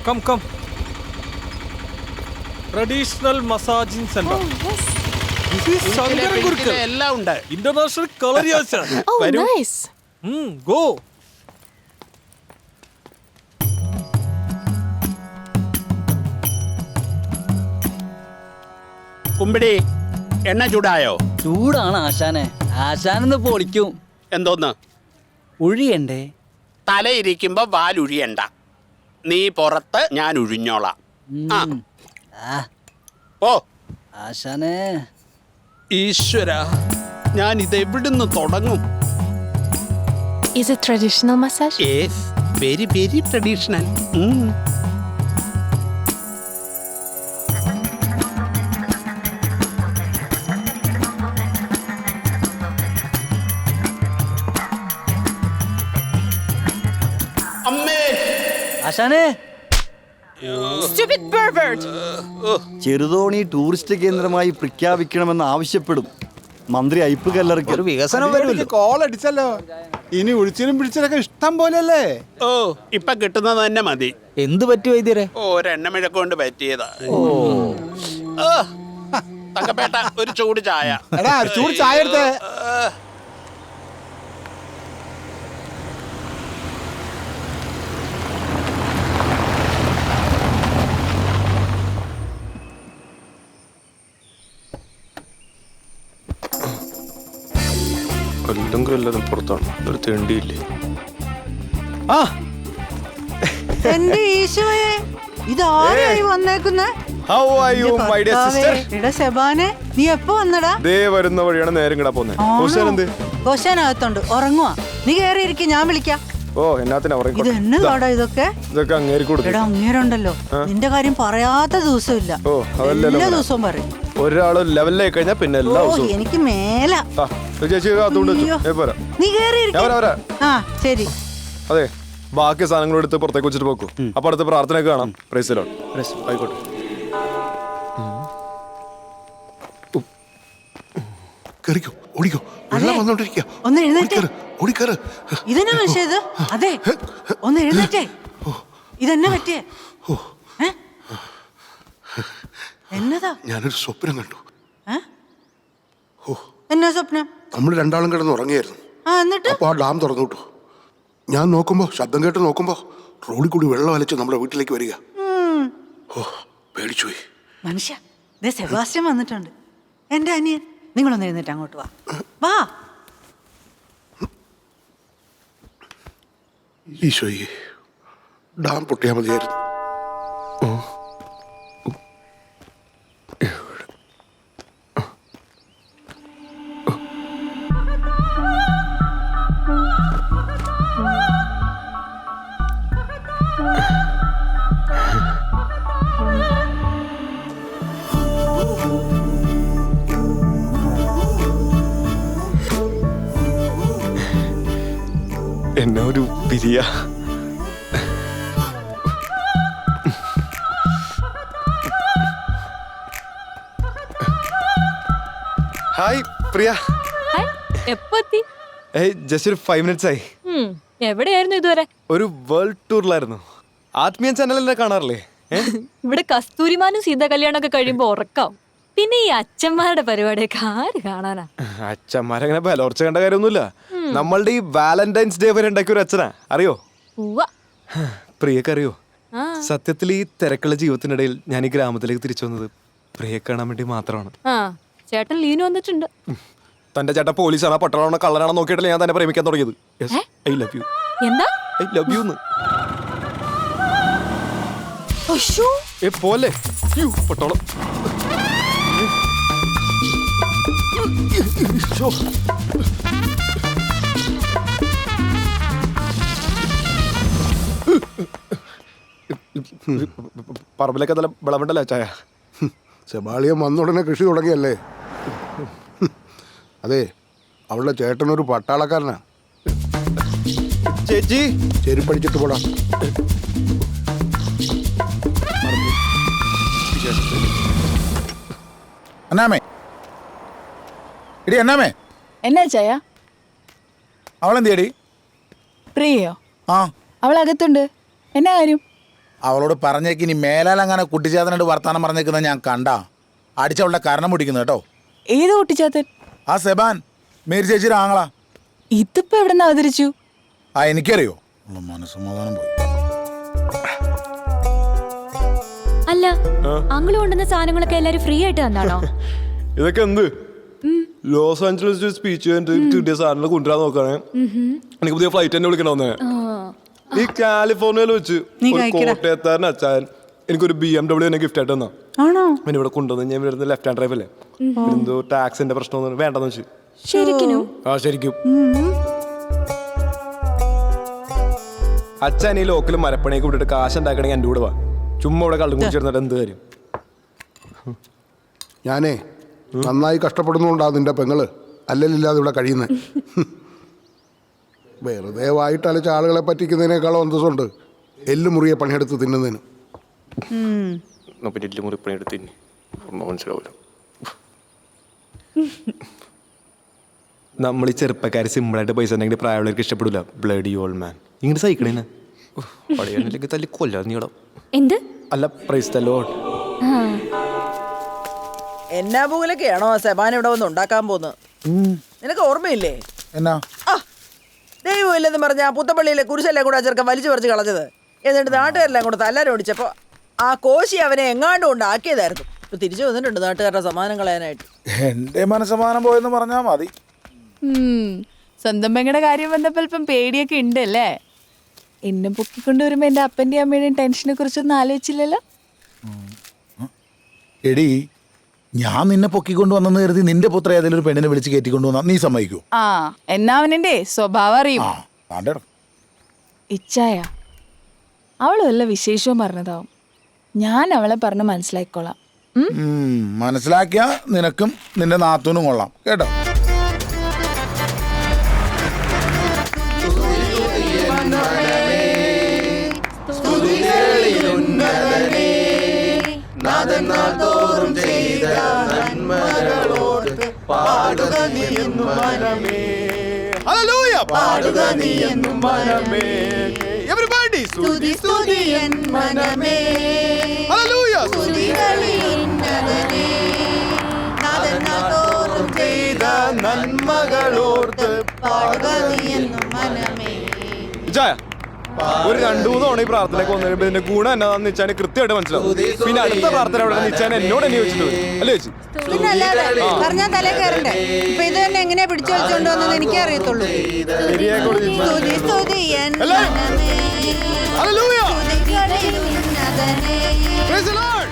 Come. Traditional massaging center. This is Shankaran Gurukul. എല്ലാം ഉണ്ട്. International Coloriation. Oh, nice. Go. Kumbidi എണ്ണ ചൂടായോ? ചൂടാണ് ആശാനെ. ആശാനെന്ന് പൊളിക്കും. എന്തോന്ന്? ഒഴിയണ്ടേ? തലയിരിക്കുമ്പോ വാലുഴിയണ്ട. നീ പുറത്ത്, ഞാൻ ഉഴിഞ്ഞോളാം. ഓ ആശാനെ. ഈശ്വര, ഞാൻ ഇത് എവിടുന്ന് തുടങ്ങും? Is it traditional massage? Yes, very very traditional. അമ്മേ, ആശാനെ. Stupid pervert! ചെറുതോണി ടൂറിസ്റ്റ് കേന്ദ്രമായി പ്രഖ്യാപിക്കണമെന്ന് ആവശ്യപ്പെടും. മന്ത്രി ഐപ്പ് കല്ലറയ്ക്ക് ഒരു വികസനം വരുമല്ലോ. കോൾ അടിച്ചല്ലോ. ഇനി ഒഴിച്ചിലും പിടിച്ചിലൊക്കെ ഇഷ്ടം പോലെയല്ലേ? ഓ ഇപ്പൊ കിട്ടുന്നത് തന്നെ മതി. എന്ത് പറ്റി വൈദ്യരെ? ഒരെണ്ണമിഴക്കം കൊണ്ട് പറ്റിയതാ. തങ്കപ്പേട്ട, ഒരു ചൂട് ചായ. എടാ, ഒരു ചൂട് ചായ എടുത്തേ. എല്ലാവരും പുറത്താണ്. ഒരു തെണ്ടിയില്ലേ? എന്റെ ഈശോയെ, ഇതാരായി വന്നേക്കുന്നെ? സെബാനെ, നീ എപ്പോ വന്നടാ? വരുന്ന വഴിയാണ് നേരം കിടാ പോന്നെ. കോശാനകത്തുണ്ട്, ഉറങ്ങുവാ. നീ കേറിയിരിക്കും, ഞാൻ വിളിക്കാം. ഓ എന്നാത്തിനാ ഇത് എന്നതാടാ ഇതൊക്കെ? ഇതൊക്കെ അങ്ങേരുണ്ടല്ലോ, നിന്റെ കാര്യം പറയാത്ത ദിവസമില്ല. എല്ലാ ദിവസവും പറയും. ഒരാള് ലെവലിലായി കഴിഞ്ഞാ പിന്നെ എനിക്ക് മേല. നീ കേറിയിരിക്കും. ആ ശരി. അതെ, ബാക്കി സാധനങ്ങൾ എടുത്ത് പുറത്തേക്ക് വെച്ചിട്ട് പോക്കൂ. അപ്പൊ അടുത്ത പ്രാർത്ഥന കാണാം. ആയിക്കോട്ടെ. ഒന്ന് എഴുന്നേറ്റേ. ഇതെന്നാ മനുഷ്യത്? അതെ, ഒന്ന് എഴുന്നേറ്റേ. ഇതെന്നെ പറ്റിയേ? എന്നതാ? ഞാനൊരു സ്വപ്നം കണ്ടു. എന്നാ സ്വപ്നം? നമ്മൾ രണ്ടാളും കിടന്ന് ഉറങ്ങിയായിരുന്നു. എന്നിട്ട് അപ്പൊ ആ ഡാം തുറന്നു വിട്ടു. ഞാൻ നോക്കുമ്പോ, ശബ്ദം കേട്ട് നോക്കുമ്പോ റോഡിൽ കൂടി വെള്ളം അലച്ച് നമ്മുടെ വീട്ടിലേക്ക് വരിക. പേടിച്ചുപോയി. മനുഷ്യ, ദേ സെബാസ്റ്റ്യൻ വന്നിട്ടുണ്ട്, എന്റെ അനിയൻ. നിങ്ങളൊന്ന് എഴുന്നേറ്റ് അങ്ങോട്ട് വാ. വാ. ഈശോയെ, ഡാം പൊട്ടിയാൽ മതിയായിരുന്നു. എന്നെ ഒരു പിരിയ. ഹായ് പ്രിയ. ജസ്റ്റ് ഒരു 5 minutes ആയി. എവിടെയായിരുന്നു ഇതുവരെ? ഒരു വേൾഡ് ടൂറിലായിരുന്നു. ആത്മീയ ചാനലിനെ കാണാറില്ലേ? ഇവിടെ കസ്തൂരിമാനും സീതാ കല്യാണമൊക്കെ കഴിയുമ്പോ ഉറക്കാം. പിന്നെ ഈ അച്ഛന്മാരുടെ പരിപാടിയൊക്കെ ആര് കാണാനാ? അച്ഛന്മാരങ്ങനെ ബലോർച്ച കണ്ട കാര്യമൊന്നുമില്ല. നമ്മളുടെ ഈ വാലന്റൈൻസ് ഡേ വരെ ഉണ്ടാക്കിയ ഒരു അച്ഛനാ. അറിയോ? പ്രിയക്കറിയോ? സത്യത്തിൽ ഈ തിരക്കുള്ള ജീവിതത്തിനിടയിൽ ഞാൻ ഈ ഗ്രാമത്തിലേക്ക് തിരിച്ചു വന്നത് പ്രിയെ കാണാൻ വേണ്ടി മാത്രമാണ്. ചേട്ടൻ ലീനു വന്നിട്ടുണ്ട്. തന്റെ ചേട്ടൻ പോലീസാണോ പട്ടാളമാണോ കള്ളനാണോ നോക്കിയിട്ടല്ലേ ഞാൻ തന്നെ പ്രേമിക്കാൻ തുടങ്ങിയത്. I love you. എന്താ ഐ ലവ് യു? പോലെ പട്ടാളം. പറമ്പിലൊക്കെ നല്ല വിളവുണ്ടല്ലോ ചായ. സെബാളിയൻ വന്ന ഉടനെ കൃഷി തുടങ്ങിയല്ലേ? അതെ, അവളുടെ ചേട്ടനൊരു പട്ടാളക്കാരനാ. ചേച്ചി ചെരുപ്പടിച്ചിട്ട് പോടാ. അന്നാമേ, എടി അന്നാമേ. എന്നാ ചായ? അവളെന്തിയടി? പ്രിയയോ? ആ, അവൾ അകത്തുണ്ട്. എന്നാ കാര്യം? അവളോട് പറഞ്ഞേക്ക് ഇനി മേലാൽ അങ്ങനെ കുട്ടിച്ചാത്തനായിട്ട് വർത്താനം പറഞ്ഞേക്കുന്ന ഞാൻ കണ്ടാ അടിച്ചവളുടെ കാരണം മുടിക്കുന്നു കേട്ടോ. ഏത് കുട്ടിച്ചാത്തൻ? ആ സെബാൻ, മേരി ചേച്ചിയുടെ ആങ്ങളാ. ഇതിപ്പോ എവിടെ നിന്ന് അവതരിച്ചു? ആ എനിക്കറിയോ, മനസ്സമാധാനം പോയി. അല്ല, അങ്ങള് കൊണ്ടുവന്ന സാധനങ്ങളൊക്കെ എല്ലാരും ഫ്രീ ആയിട്ട് തന്നാണോ? ഇതൊക്കെ എന്ത് ലോസ് ആഞ്ചലസ് സ്പീച്ച് കിട്ടിയ സാധനങ്ങൾ കൊണ്ടുവരാൻ നോക്കുകയാണെ എനിക്ക് പുതിയ ഫ്ലൈറ്റ് തന്നെ വിളിക്കണമെന്ന്. ഈ കാലിഫോർണിയയിൽ വെച്ച് കോട്ടയത്താരൻ അച്ചായൻ എനിക്കൊരു BMW തന്നെ ഗിഫ്റ്റ് ആയിട്ട് തന്നാ. പിന്നെ ഇവിടെ കൊണ്ടുവന്ന് ഞാൻ വരുന്ന ലെഫ്റ്റ് ഹാൻഡ് ഡ്രൈവ് അല്ലേ, എന്തോ ടാക്സിന്റെ പ്രശ്നം വേണ്ടെന്ന് വെച്ചു. ശരിക്കും? ആ ശരിക്കും. അച്ഛൻ ഈ ലോക്കൽ മരപ്പണിയൊക്കെ വിട്ടിട്ട് കാശ് ഉണ്ടാക്കണമെങ്കിൽ എൻ്റെ കൂടെ വാ. ചുമ്മാ ഇവിടെ കള്ളും കുടിച്ചിരുന്നിട്ട് എന്ത് കാര്യം? ഞാനേ നന്നായി കഷ്ടപ്പെടുന്നുണ്ടാ നിന്റെ പെങ്ങള്, അല്ലലില്ലാതെ ഇവിടെ കഴിയുന്നത്. വെറുതെ വായിട്ട് അലച്ച ആളുകളെ പറ്റിക്കുന്നതിനേക്കാളും അന്തസ്സുണ്ട് എല്ലുമുറിയെ പണിയെടുത്ത് തിന്നുന്നതിന്. പിന്നെ എല്ലുമുറി പണിയെടുത്ത് മനസ്സിലാവില്ല. നമ്മൾ ഈ ചെറുപ്പക്കാർ സിമ്പിളായിട്ട് പൈസ ഉണ്ടെങ്കിൽ പ്രായമുള്ളവർക്ക് ഇഷ്ടപ്പെടില്ല. ബ്ലഡി ഓൾഡ് മാൻ ഇങ്ങനെ സഹിക്കണേന്ന് പടിയാണെങ്കിൽ തല്ലി കൊല്ലാ നീടം. എന്ത്? അല്ല പ്രൈസ് ദ ലോർഡ്. എന്നാ പൂലൊക്കെയാണോ സെബാൻ ഇവിടെ വന്ന് ഉണ്ടാക്കാൻ പോകുന്നത്? നിനക്ക് ഓർമ്മയില്ലേ? എന്നാ ദൈവമില്ലെന്ന് പറഞ്ഞ പുത്തപ്പള്ളിയിലെ കുരിശെല്ലാം കൂടെ ചെറുക്കൻ വലിച്ചു പറിച്ച് കളഞ്ഞത്. എന്നിട്ട് നാട്ടുകാരെല്ലാം കൂടെ തല്ലാൻ ഓടിച്ചപ്പോ ആ കോശി അവനെ എങ്ങാണ്ട് കൊണ്ട് ആക്കിയതായിരുന്നു. ഇപ്പൊ തിരിച്ചു വന്നിട്ടുണ്ട് നാട്ടുകാരുടെ സമ്മാനം കളയാനായിട്ട്. എന്റെ മനസ്സമാനം പോയെന്ന് പറഞ്ഞാ മതി. സ്വന്തം പെങ്ങളുടെ കാര്യം വന്നപ്പോ അല്പം പേടിയൊക്കെ ഉണ്ടല്ലേ? എന്നെ പൊക്കിക്കൊണ്ടുവരുമ്പോ എന്റെ അപ്പന്റെയും അമ്മയുടെയും ടെൻഷനെ കുറിച്ചൊന്നും ആലോചിച്ചില്ലല്ലോ. എടി, ഞാൻ നിന്നെ പൊക്കിക്കൊണ്ടുവന്നെന്ന് കരുതി നിന്റെ പുത്ര ഏതെങ്കിലും ഒരു പെണ്ണിനെ വിളിച്ച് കയറ്റിക്കൊണ്ടുവന്നാ നീ സമ്മതിക്കൂ? ആ, എന്നാ അവനെ സ്വഭാവം അറിയും. ഇച്ചായ അവള് വല്ല വിശേഷവും പറഞ്ഞതാവും. ഞാൻ അവളെ പറഞ്ഞ് മനസ്സിലാക്കിക്കോളാം. മനസ്സിലാക്കിയ നിനക്കും നിന്റെ നാത്തൂനും കൊള്ളാം കേട്ടോ. Everybody, സ്തുതി സ്തുതി എൻ മനമേ. ഹല്ലേലൂയ. നന്മകളോർത്ത് ഒരു 2-3 തവണ ഈ പ്രാർത്ഥനയ്ക്ക് വന്നു കഴിയുമ്പോൾ ഇതിന്റെ ഗുണം എന്നാന്ന് വെച്ചാൽ കൃത്യമായിട്ട് മനസ്സിലാവും. പിന്നെ അടുത്ത പ്രാർത്ഥന എവിടെ വെച്ചാൽ എന്നോട് തന്നെ ചോദിച്ചിട്ട് വരും അല്ലേ ചേച്ചി? പറഞ്ഞാൽ തലേ കയറണ്ടേ? ഇപ്പൊ ഇത് തന്നെ എങ്ങനെയാ പിടിച്ചു വലിച്ചോണ്ട് വന്നത് എനിക്കേ അറിയത്തുള്ളൂ. Hallelujah. Praise the Lord.